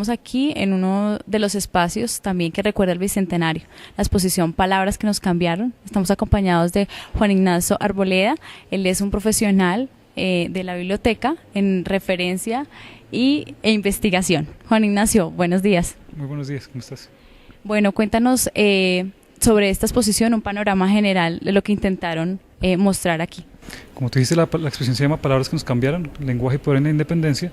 estamos aquí en uno de los espacios también que recuerda el Bicentenario, la exposición Palabras que nos cambiaron. Estamos acompañados de Juan Ignacio Arboleda. Él es un profesional de la biblioteca en referencia e investigación. Juan Ignacio, buenos días. Muy buenos días, ¿cómo estás? Bueno, cuéntanos sobre esta exposición, un panorama general de lo que intentaron mostrar aquí. Como tú dijiste, la exposición se llama Palabras que nos cambiaron, lenguaje y poder en la independencia,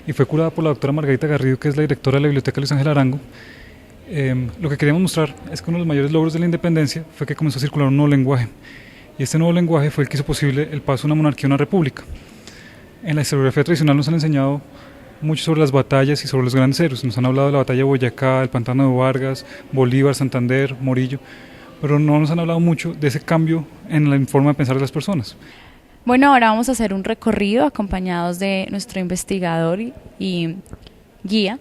y fue curada por la doctora Margarita Garrido, que es la directora de la Biblioteca Luis Ángel Arango. Lo que queríamos mostrar es que uno de los mayores logros de la independencia fue que comenzó a circular un nuevo lenguaje, y este nuevo lenguaje fue el que hizo posible el paso de una monarquía a una república. En la historiografía tradicional nos han enseñado mucho sobre las batallas y sobre los grandes héroes. Nos han hablado de la batalla de Boyacá, el Pantano de Vargas, Bolívar, Santander, Morillo, pero no nos han hablado mucho de ese cambio en la forma de pensar de las personas. Bueno, ahora vamos a hacer un recorrido acompañados de nuestro investigador y guía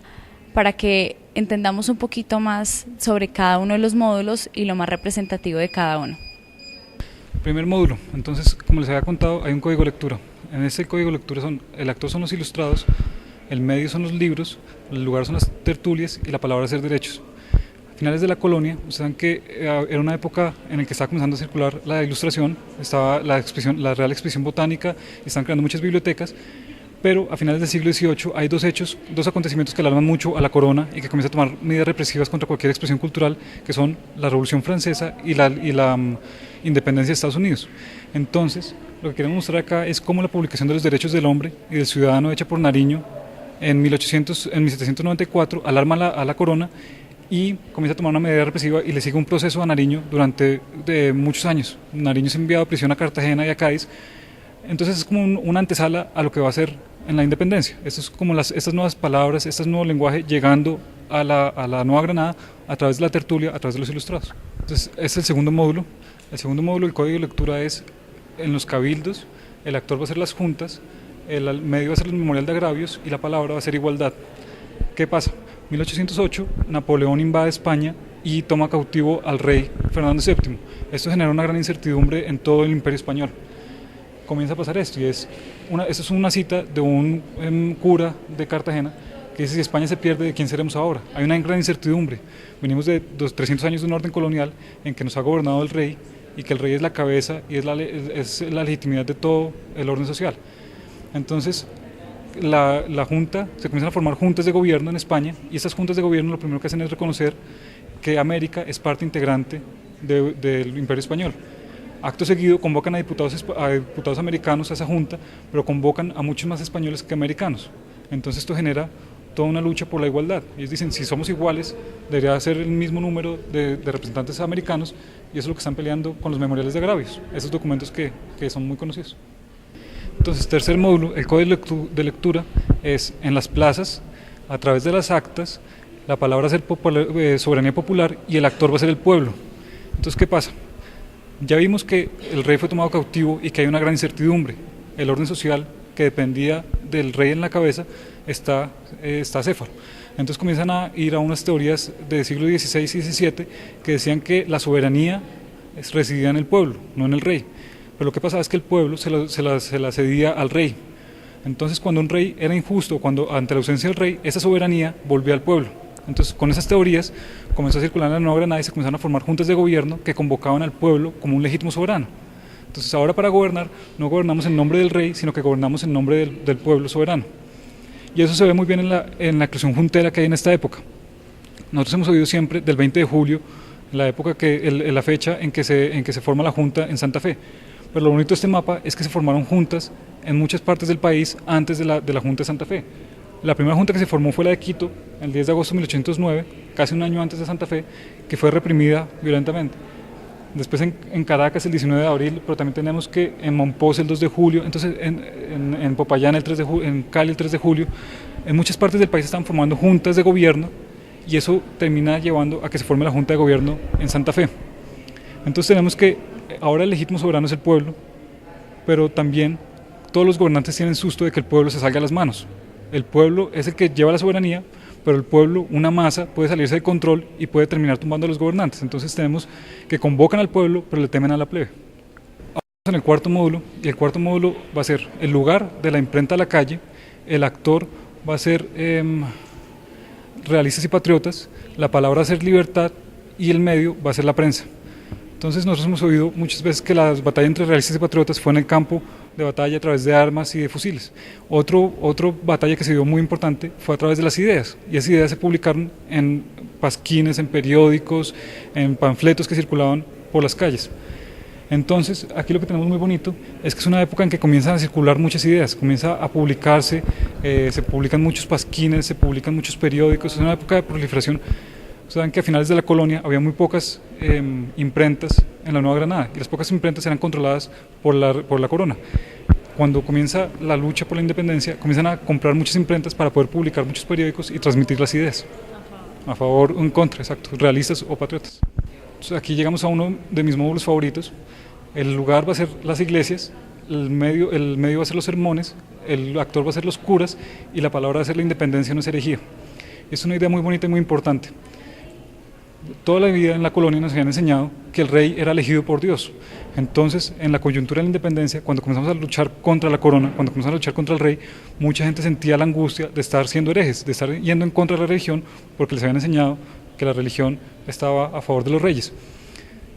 para que entendamos un poquito más sobre cada uno de los módulos y lo más representativo de cada uno. Primer módulo, entonces, como les había contado, hay un código de lectura. En ese código de lectura el actor son los ilustrados, el medio son los libros, el lugar son las tertulias y la palabra es ser derechos. A finales de la colonia, ustedes saben que era una época en la que estaba comenzando a circular la ilustración, estaba la Real Exposición Botánica, estaban creando muchas bibliotecas, pero a finales del siglo XVIII hay dos acontecimientos que alarman mucho a la corona y que comienza a tomar medidas represivas contra cualquier expresión cultural, que son la Revolución Francesa y la independencia de Estados Unidos. Entonces, lo que queremos mostrar acá es cómo la publicación de los derechos del hombre y del ciudadano hecha por Nariño en 1794 alarma a la corona y comienza a tomar una medida represiva y le sigue un proceso a Nariño durante muchos años. Nariño es enviado a prisión a Cartagena y a Cádiz. Entonces es como una antesala a lo que va a ser en la independencia. Esto es como estas nuevas palabras, este nuevo lenguaje llegando a la Nueva Granada a través de la tertulia, a través de los ilustrados. Entonces este es el segundo módulo. El segundo módulo del código de lectura es en los cabildos, el actor va a ser las juntas, el medio va a ser el memorial de agravios y la palabra va a ser igualdad. ¿Qué pasa? 1808, Napoleón invade España y toma cautivo al rey Fernando VII. Esto genera una gran incertidumbre en todo el imperio español. Comienza a pasar esto y esto es una cita de un cura de Cartagena que dice: si España se pierde, ¿de quién seremos ahora? Hay una gran incertidumbre. Venimos de 300 años de un orden colonial en que nos ha gobernado el rey y que el rey es la cabeza y es la legitimidad de todo el orden social. Entonces la junta, se comienzan a formar juntas de gobierno en España y estas juntas de gobierno lo primero que hacen es reconocer que América es parte integrante del imperio español. Acto seguido convocan a diputados americanos a esa junta, pero convocan a muchos más españoles que americanos. Entonces esto genera toda una lucha por la igualdad. Ellos dicen: si somos iguales, debería ser el mismo número de representantes americanos, y eso es lo que están peleando con los memoriales de agravios, esos documentos que son muy conocidos. Entonces, tercer módulo, el código de lectura es en las plazas, a través de las actas, la palabra va a ser soberanía popular y el actor va a ser el pueblo. Entonces, ¿qué pasa? Ya vimos que el rey fue tomado cautivo y que hay una gran incertidumbre. El orden social que dependía del rey en la cabeza está acéfalo. Entonces comienzan a ir a unas teorías del siglo XVI y XVII que decían que la soberanía residía en el pueblo, no en el rey. Pero lo que pasaba es que el pueblo se la cedía al rey. Entonces cuando un rey era injusto, cuando ante la ausencia del rey, esa soberanía volvía al pueblo. Entonces con esas teorías comenzó a circular en la Nueva Granada y se comenzaron a formar juntas de gobierno que convocaban al pueblo como un legítimo soberano. Entonces ahora para gobernar no gobernamos en nombre del rey, sino que gobernamos en nombre del pueblo soberano. Y eso se ve muy bien en la eclosión juntera que hay en esta época. Nosotros hemos oído siempre del 20 de julio, la fecha en que se forma la Junta en Santa Fe. Pero lo bonito de este mapa es que se formaron juntas en muchas partes del país antes de la Junta de Santa Fe. La primera junta que se formó fue la de Quito, el 10 de agosto de 1809, casi un año antes de Santa Fe, que fue reprimida violentamente. Después en Caracas el 19 de abril, pero también tenemos que en Mompox el 2 de julio, entonces en Popayán en Cali el 3 de julio, en muchas partes del país están formando juntas de gobierno y eso termina llevando a que se forme la Junta de Gobierno en Santa Fe. Entonces tenemos que ahora el legítimo soberano es el pueblo, pero también todos los gobernantes tienen susto de que el pueblo se salga a las manos. El pueblo es el que lleva la soberanía, pero el pueblo, una masa, puede salirse de control y puede terminar tumbando a los gobernantes. Entonces tenemos que convocan al pueblo, pero le temen a la plebe. Ahora en el cuarto módulo, y el cuarto módulo va a ser el lugar de la imprenta a la calle, el actor va a ser realistas y patriotas, la palabra va a ser libertad y el medio va a ser la prensa. Entonces nosotros hemos oído muchas veces que la batalla entre realistas y patriotas fue en el campo de batalla a través de armas y de fusiles. Otro batalla que se dio muy importante fue a través de las ideas, y esas ideas se publicaron en pasquines, en periódicos, en panfletos que circulaban por las calles. Entonces, aquí lo que tenemos muy bonito es que es una época en que comienzan a circular muchas ideas, comienza a publicarse, se publican muchos pasquines, se publican muchos periódicos, es una época de proliferación. Saben que a finales de la colonia había muy pocas imprentas en la Nueva Granada, y las pocas imprentas eran controladas por la corona. Cuando comienza la lucha por la independencia, comienzan a comprar muchas imprentas para poder publicar muchos periódicos y transmitir las ideas. A favor o en contra, exacto, realistas o patriotas. Entonces, aquí llegamos a uno de mis módulos favoritos. El lugar va a ser las iglesias, el medio va a ser los sermones, el actor va a ser los curas y la palabra va a ser la independencia, no es herejía. Es una idea muy bonita y muy importante. Toda la vida en la colonia nos habían enseñado que el rey era elegido por Dios. Entonces, en la coyuntura de la independencia, cuando comenzamos a luchar contra la corona, cuando comenzamos a luchar contra el rey, mucha gente sentía la angustia de estar siendo herejes, de estar yendo en contra de la religión, porque les habían enseñado que la religión estaba a favor de los reyes.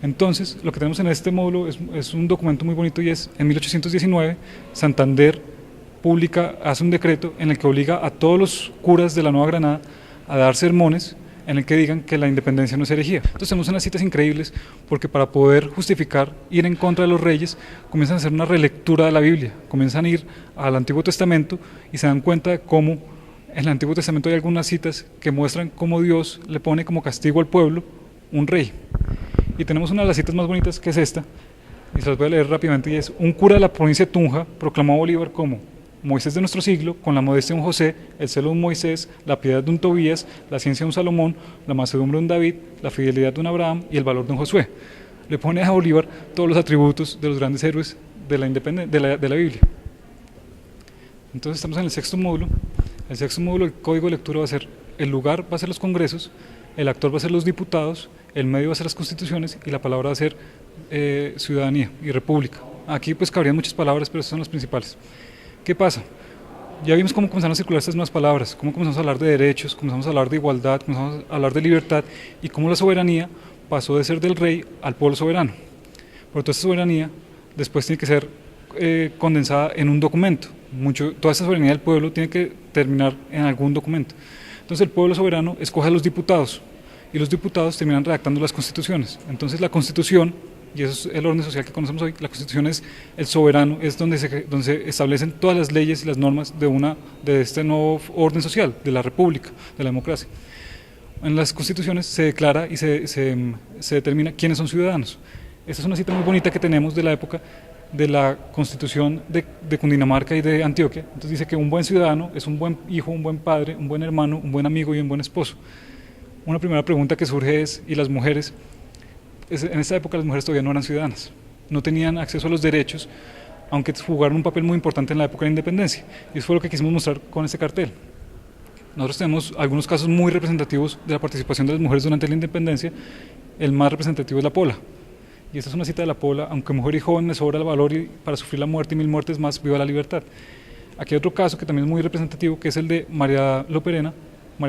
Entonces, lo que tenemos en este módulo es un documento muy bonito, y es, en 1819, Santander hace un decreto en el que obliga a todos los curas de la Nueva Granada a dar sermones en el que digan que la independencia no es herejía. Entonces tenemos unas citas increíbles, porque para poder justificar ir en contra de los reyes, comienzan a hacer una relectura de la Biblia, comienzan a ir al Antiguo Testamento y se dan cuenta de cómo en el Antiguo Testamento hay algunas citas que muestran cómo Dios le pone como castigo al pueblo un rey. Y tenemos una de las citas más bonitas, que es esta, y se las voy a leer rápidamente, y es: un cura de la provincia de Tunja proclamó a Bolívar como Moisés de nuestro siglo, con la modestia de un José, el celo de un Moisés, la piedad de un Tobías, la ciencia de un Salomón, la mansedumbre de un David, la fidelidad de un Abraham y el valor de un Josué. Le pone a Bolívar todos los atributos de los grandes héroes de la Biblia. Entonces estamos en el sexto módulo. El sexto módulo, el código de lectura, va a ser: el lugar va a ser los congresos, el actor va a ser los diputados, el medio va a ser las constituciones y la palabra va a ser ciudadanía y república. Aquí pues cabrían muchas palabras, pero estas son las principales. ¿Qué pasa? Ya vimos cómo comenzaron a circular estas nuevas palabras, cómo comenzamos a hablar de derechos, comenzamos a hablar de igualdad, comenzamos a hablar de libertad, y cómo la soberanía pasó de ser del rey al pueblo soberano. Pero toda esta soberanía después tiene que ser condensada en un documento. Toda esa soberanía del pueblo tiene que terminar en algún documento. Entonces el pueblo soberano escoge a los diputados, y los diputados terminan redactando las constituciones. Entonces la constitución, y eso es el orden social que conocemos hoy, la constitución es el soberano, es donde se establecen todas las leyes y las normas de este nuevo orden social, de la república, de la democracia. En las constituciones se declara y se determina quiénes son ciudadanos. Esta es una cita muy bonita que tenemos de la época de la constitución de Cundinamarca y de Antioquia. Entonces dice que un buen ciudadano es un buen hijo, un buen padre, un buen hermano, un buen amigo y un buen esposo. Una primera pregunta que surge es: ¿y las mujeres? En esta época las mujeres todavía no eran ciudadanas, no tenían acceso a los derechos, aunque jugaron un papel muy importante en la época de la independencia, y eso fue lo que quisimos mostrar con este cartel. Nosotros tenemos algunos casos muy representativos de la participación de las mujeres durante la independencia. El más representativo es la Pola, y esta es una cita de la Pola: aunque mujer y joven me sobra el valor y para sufrir la muerte y 1000 muertes más, viva la libertad. Aquí hay otro caso que también es muy representativo, que es el de María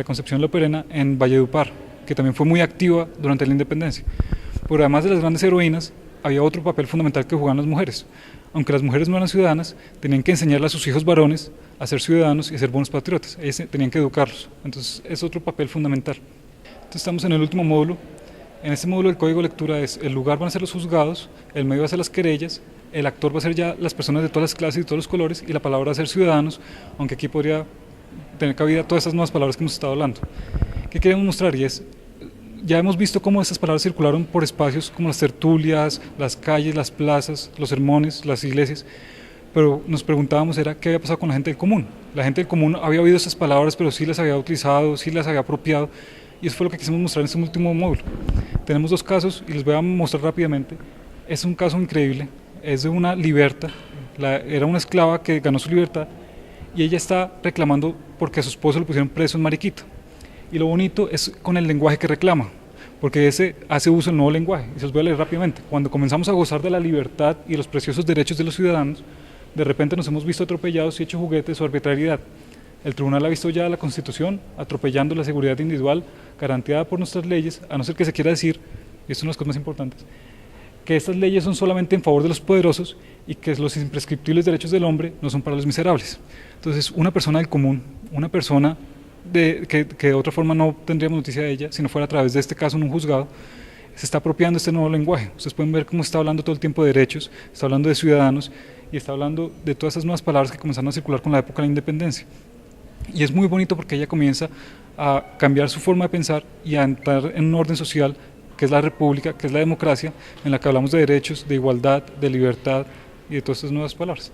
Concepción Loperena en Valledupar, que también fue muy activa durante la independencia. Pero además de las grandes heroínas, había otro papel fundamental que jugaban las mujeres. Aunque las mujeres no eran ciudadanas, tenían que enseñarle a sus hijos varones a ser ciudadanos y a ser buenos patriotas. Ellas tenían que educarlos. Entonces es otro papel fundamental. Entonces estamos en el último módulo. En este módulo el código de lectura es: el lugar van a ser los juzgados, el medio va a ser las querellas, el actor va a ser ya las personas de todas las clases y todos los colores, y la palabra va a ser ciudadanos, aunque aquí podría tener cabida todas estas nuevas palabras que hemos estado hablando. ¿Qué queremos mostrar? Y es: ya hemos visto cómo estas palabras circularon por espacios como las tertulias, las calles, las plazas, los sermones, las iglesias, pero nos preguntábamos qué había pasado con la gente del común. La gente del común había oído esas palabras, pero sí las había utilizado, sí las había apropiado, y eso fue lo que quisimos mostrar en este último módulo. Tenemos dos casos y les voy a mostrar rápidamente. Es un caso increíble, es de una liberta, era una esclava que ganó su libertad, y ella está reclamando porque a su esposo le pusieron preso en Mariquita. Y lo bonito es con el lenguaje que reclama, porque ese hace uso del nuevo lenguaje, y se los voy a leer rápidamente. Cuando comenzamos a gozar de la libertad y los preciosos derechos de los ciudadanos, de repente nos hemos visto atropellados y hechos juguetes o arbitrariedad. El tribunal ha visto ya la Constitución atropellando la seguridad individual garantizada por nuestras leyes, a no ser que se quiera decir, y esto es una de las cosas más importantes, que estas leyes son solamente en favor de los poderosos y que los imprescriptibles derechos del hombre no son para los miserables. Entonces, una persona del común, una persona que de otra forma no tendríamos noticia de ella, si no fuera a través de este caso en un juzgado, se está apropiando este nuevo lenguaje. Ustedes pueden ver cómo está hablando todo el tiempo de derechos, está hablando de ciudadanos y está hablando de todas esas nuevas palabras que comenzaron a circular con la época de la independencia. Y es muy bonito porque ella comienza a cambiar su forma de pensar y a entrar en un orden social que es la república, que es la democracia, en la que hablamos de derechos, de igualdad, de libertad y de todas estas nuevas palabras.